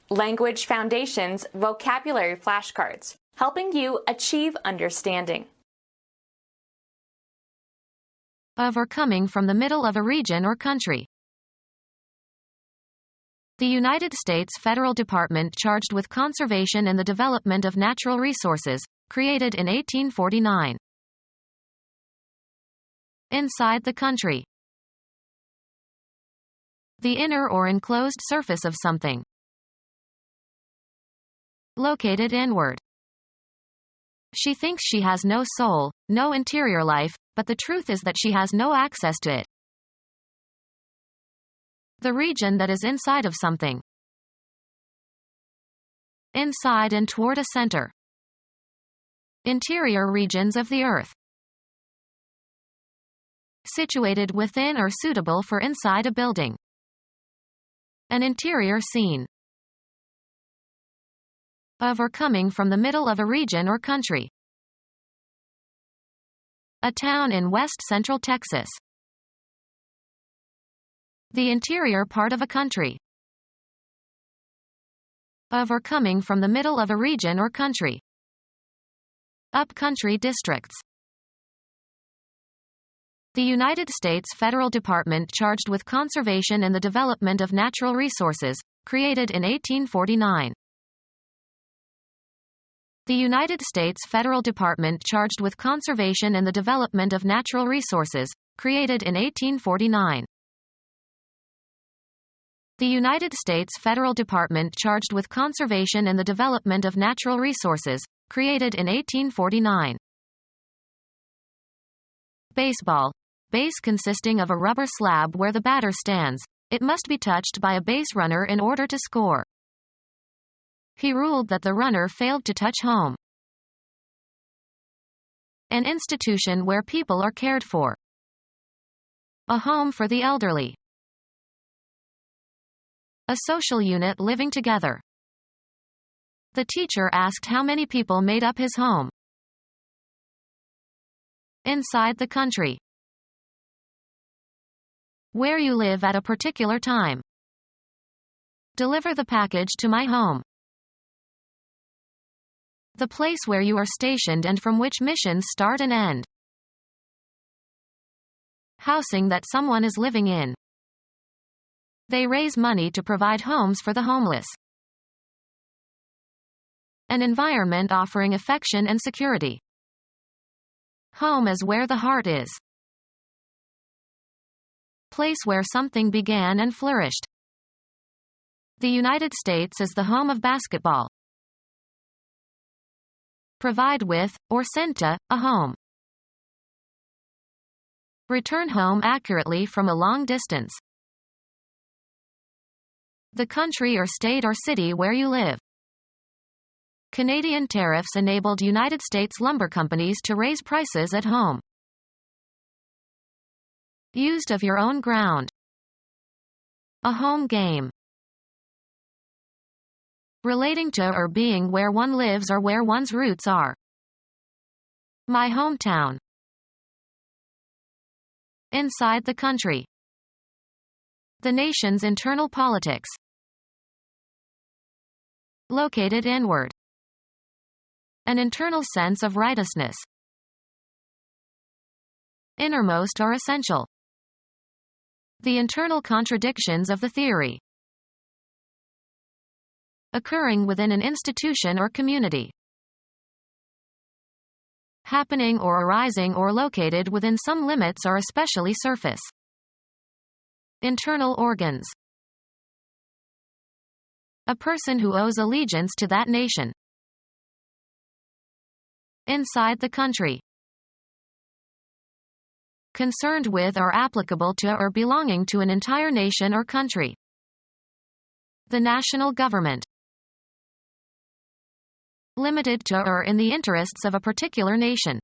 Language Foundations Vocabulary Flashcards, helping you achieve understanding. Of or coming from the middle of a region or country. The United States federal department charged with conservation and the development of natural resources, created in 1849. Inside the country. The inner or enclosed surface of something. Located inward. She thinks she has no soul, no interior life, but the truth is that she has no access to it. The region that is inside of something. Inside and toward a center. Interior regions of the earth. Situated within or suitable for inside a building. An interior scene. Of or coming from the middle of a region or country. A town in west central Texas. The interior part of a country. Of or coming from the middle of a region or country. Upcountry districts. The United States federal department charged with conservation and the development of natural resources, created in 1849. The United States federal department charged with conservation and the development of natural resources, created in 1849. The United States federal department charged with conservation and the development of natural resources, created in 1849. Baseball. Base consisting of a rubber slab where the batter stands. It must be touched by a base runner in order to score. He ruled that the runner failed to touch home. An institution where people are cared for. A home for the elderly. A social unit living together. The teacher asked how many people made up his home. Inside the country. Where you live at a particular time. Deliver the package to my home. The place where you are stationed and from which missions start and end. Housing that someone is living in. They raise money to provide homes for the homeless. An environment offering affection and security. Home is where the heart is. Place where something began and flourished. The United States is the home of basketball. Provide with, or send to, a home. Return home accurately from a long distance. The country or state or city where you live. Canadian tariffs enabled United States lumber companies to raise prices at home. Used of your own ground. A home game. Relating to or being where one lives or where one's roots are. My hometown. Inside the country. The nation's internal politics. Located inward. An internal sense of righteousness. Innermost or essential. The internal contradictions of the theory. Occurring within an institution or community. Happening or arising or located within some limits or especially surface. Internal organs. A person who owes allegiance to that nation. Inside the country. Concerned with or applicable to or belonging to an entire nation or country. The national government. Limited to or in the interests of a particular nation.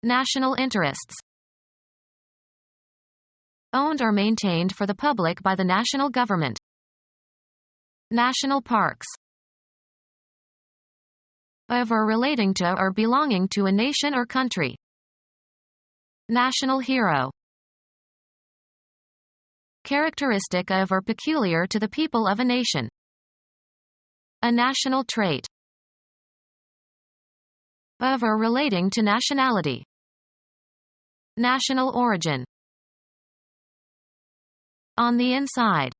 National interests. Owned or maintained for the public by the national government. National parks. Of or relating to or belonging to a nation or country. National hero. Characteristic of or peculiar to the people of a nation. A national trait. Of or relating to nationality. National origin. On the inside.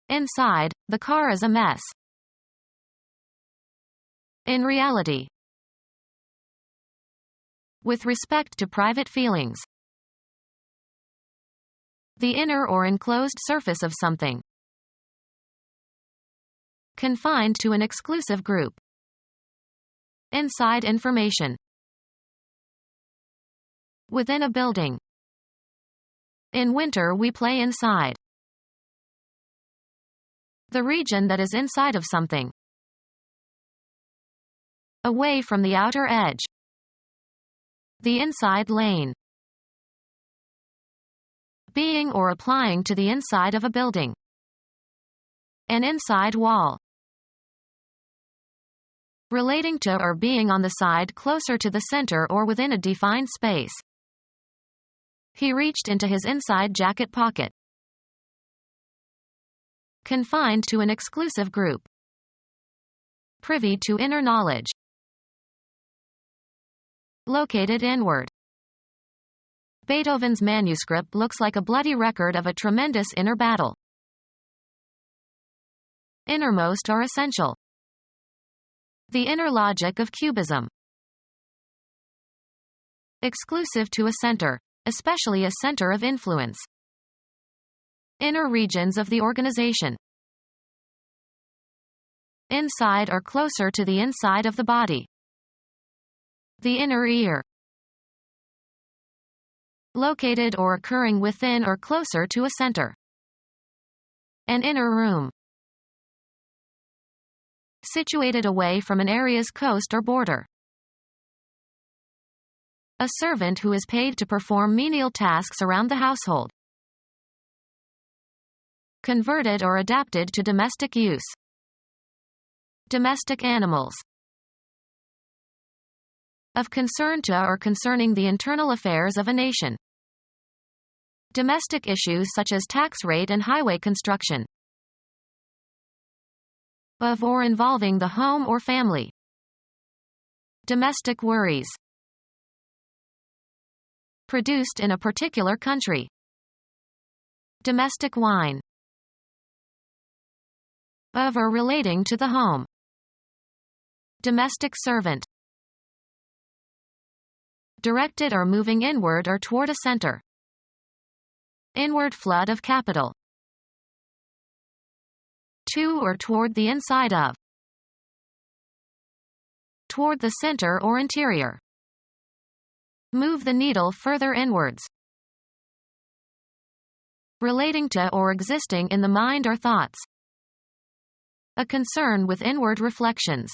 Inside, the car is a mess. In reality. With respect to private feelings. The inner or enclosed surface of something. Confined to an exclusive group. Inside information. Within a building. In winter we play inside. The region that is inside of something. Away from the outer edge. The inside lane. Being or applying to the inside of a building. An inside wall. Relating to or being on the side closer to the center or within a defined space. He reached into his inside jacket pocket. Confined to an exclusive group. Privy to inner knowledge. Located inward. Beethoven's manuscript looks like a bloody record of a tremendous inner battle. Innermost or essential. The inner logic of cubism. Exclusive to a center, especially a center of influence. Inner regions of the organization. Inside or closer to the inside of the body. The inner ear. Located or occurring within or closer to a center. An inner room. Situated away from an area's coast or border. A servant who is paid to perform menial tasks around the household. Converted or adapted to domestic use. Domestic animals. Of concern to or concerning the internal affairs of a nation. Domestic issues such as tax rate and highway construction. Of or involving the home or family. Domestic worries. Produced in a particular country. Domestic wine. Of or relating to the home. Domestic servant. Directed or moving inward or toward a center. Inward flood of capital. To or toward the inside of. Toward the center or interior. Move the needle further inwards. Relating to or existing in the mind or thoughts. A concern with inward reflections.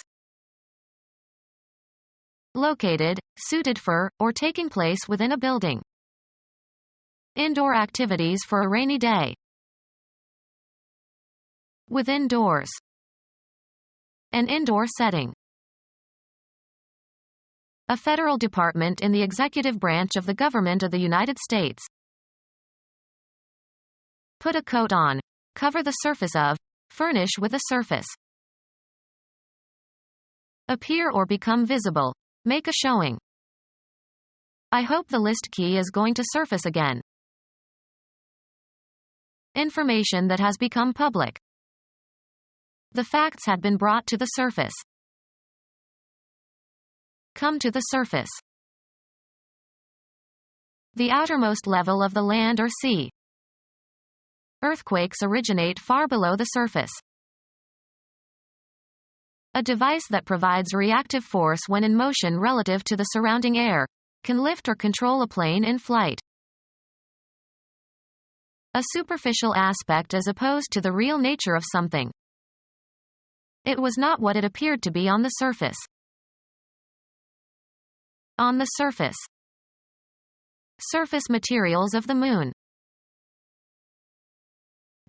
Located, suited for, or taking place within a building. Indoor activities for a rainy day. Within doors. An indoor setting. A federal department in the executive branch of the government of the United States. Put a coat on. Cover the surface of. Furnish with a surface. Appear or become visible. Make a showing. I hope the list key is going to surface again. Information that has become public. The facts had been brought to the surface. Come to the surface. The outermost level of the land or sea. Earthquakes originate far below the surface. A device that provides reactive force when in motion relative to the surrounding air, can lift or control a plane in flight. A superficial aspect as opposed to the real nature of something. It was not what it appeared to be on the surface. On the surface. Surface materials of the moon.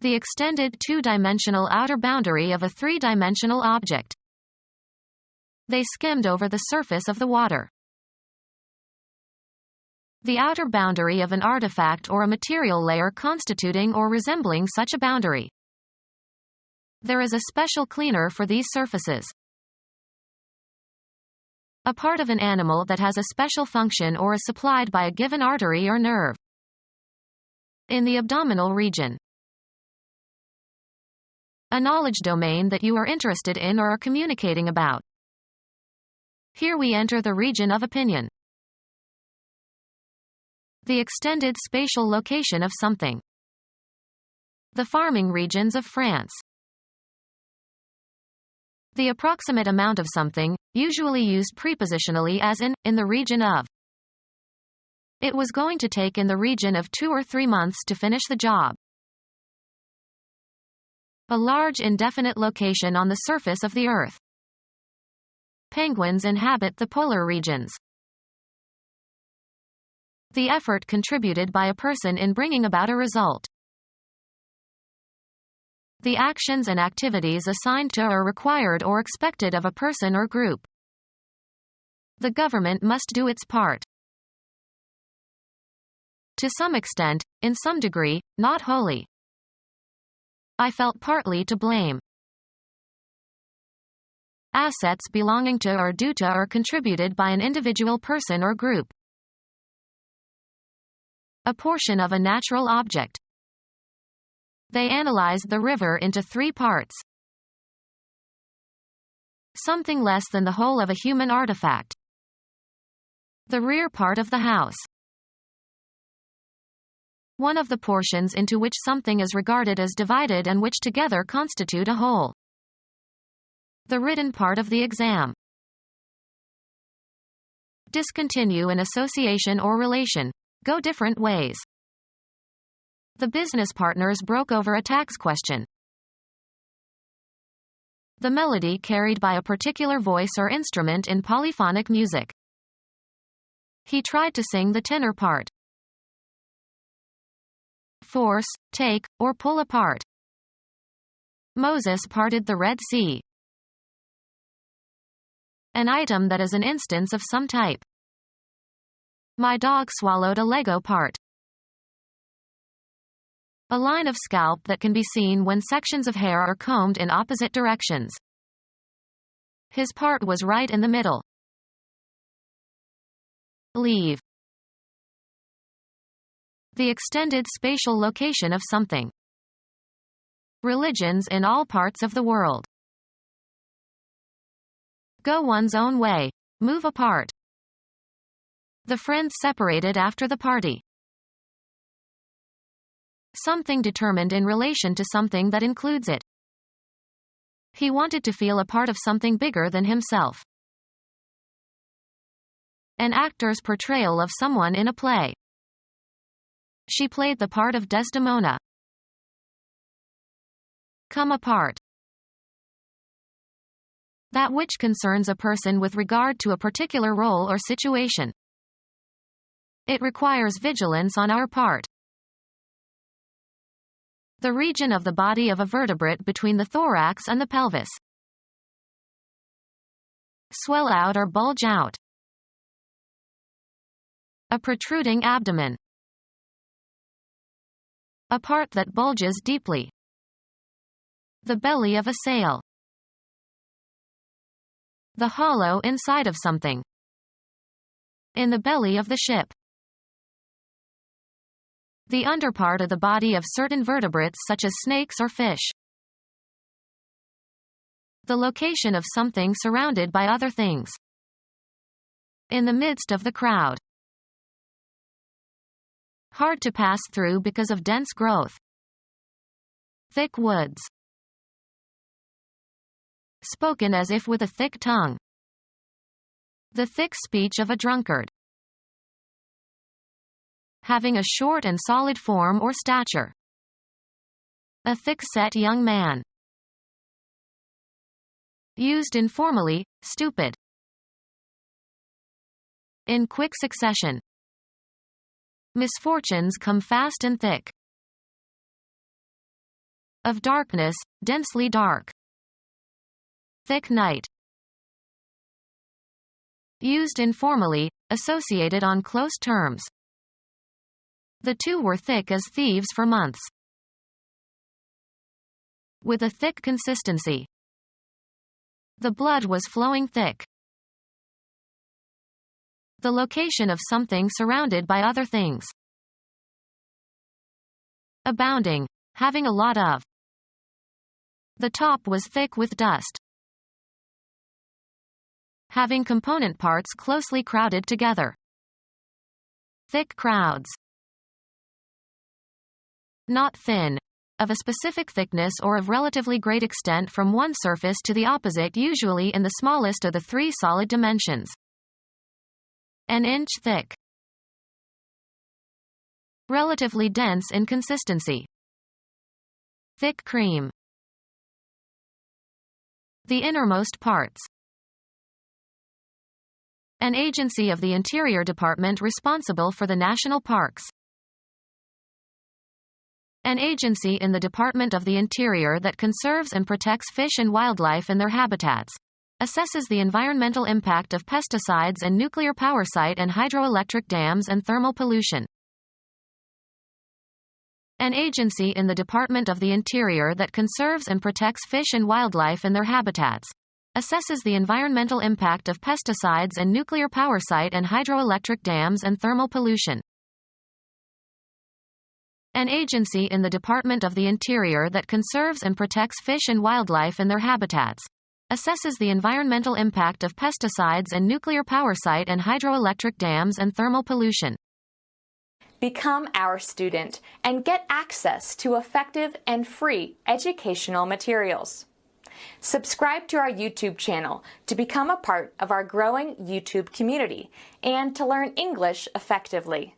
The extended two-dimensional outer boundary of a three-dimensional object. They skimmed over the surface of the water. The outer boundary of an artifact or a material layer constituting or resembling such a boundary. There is a special cleaner for these surfaces. A part of an animal that has a special function or is supplied by a given artery or nerve. In the abdominal region. A knowledge domain that you are interested in or are communicating about. Here we enter the region of opinion. The extended spatial location of something. The farming regions of France. The approximate amount of something, usually used prepositionally as in the region of. It was going to take in the region of 2 or 3 months to finish the job. A large indefinite location on the surface of the Earth. Penguins inhabit the polar regions. The effort contributed by a person in bringing about a result. The actions and activities assigned to or required or expected of a person or group. The government must do its part. To some extent, in some degree, not wholly. I felt partly to blame. Assets belonging to or due to or contributed by an individual person or group. A portion of a natural object. They analyzed the river into 3 parts. Something less than the whole of a human artifact. The rear part of the house. One of the portions into which something is regarded as divided and which together constitute a whole. The written part of the exam. Discontinue an association or relation. Go different ways. The business partners broke over a tax question. The melody carried by a particular voice or instrument in polyphonic music. He tried to sing the tenor part. Force, take, or pull apart. Moses parted the Red Sea. An item that is an instance of some type. My dog swallowed a Lego part. A line of scalp that can be seen when sections of hair are combed in opposite directions. His part was right in the middle. Leave. The extended spatial location of something. Religions in all parts of the world. Go one's own way. Move apart. The friends separated after the party. Something determined in relation to something that includes it. He wanted to feel a part of something bigger than himself. An actor's portrayal of someone in a play. She played the part of Desdemona. Come apart. That which concerns a person with regard to a particular role or situation. It requires vigilance on our part. The region of the body of a vertebrate between the thorax and the pelvis. Swell out or bulge out. A protruding abdomen. A part that bulges deeply. The belly of a sail. The hollow inside of something. In the belly of the ship. The underpart of the body of certain vertebrates such as snakes or fish. The location of something surrounded by other things. In the midst of the crowd. Hard to pass through because of dense growth. Thick woods. Spoken as if with a thick tongue. The thick speech of a drunkard. Having a short and solid form or stature. A thick-set young man. Used informally, stupid. In quick succession. Misfortunes come fast and thick. Of darkness, densely dark. Thick night. Used informally, associated on close terms. The two were thick as thieves for months. with a thick consistency. The blood was flowing thick. The location of something surrounded by other things. Abounding, having a lot of. The top was thick with dust. Having component parts closely crowded together. Thick crowds. Not thin. Of a specific thickness or of relatively great extent from one surface to the opposite, usually in the smallest of the three solid dimensions. An inch thick. Relatively dense in consistency. Thick cream. The innermost parts. An agency of the Interior Department responsible for the national parks. An agency in the Department of the Interior that conserves and protects fish and wildlife in their habitats. Assesses the environmental impact of pesticides and nuclear power site and hydroelectric dams and thermal pollution. An agency in the Department of the Interior that conserves and protects fish and wildlife in their habitats. Assesses the environmental impact of pesticides and nuclear power site and hydroelectric dams and thermal pollution. An agency in the Department of the Interior that conserves and protects fish and wildlife in their habitats. Assesses the environmental impact of pesticides and nuclear power site and hydroelectric dams and thermal pollution. Become our student and get access to effective and free educational materials. Subscribe to our YouTube channel to become a part of our growing YouTube community and to learn English effectively.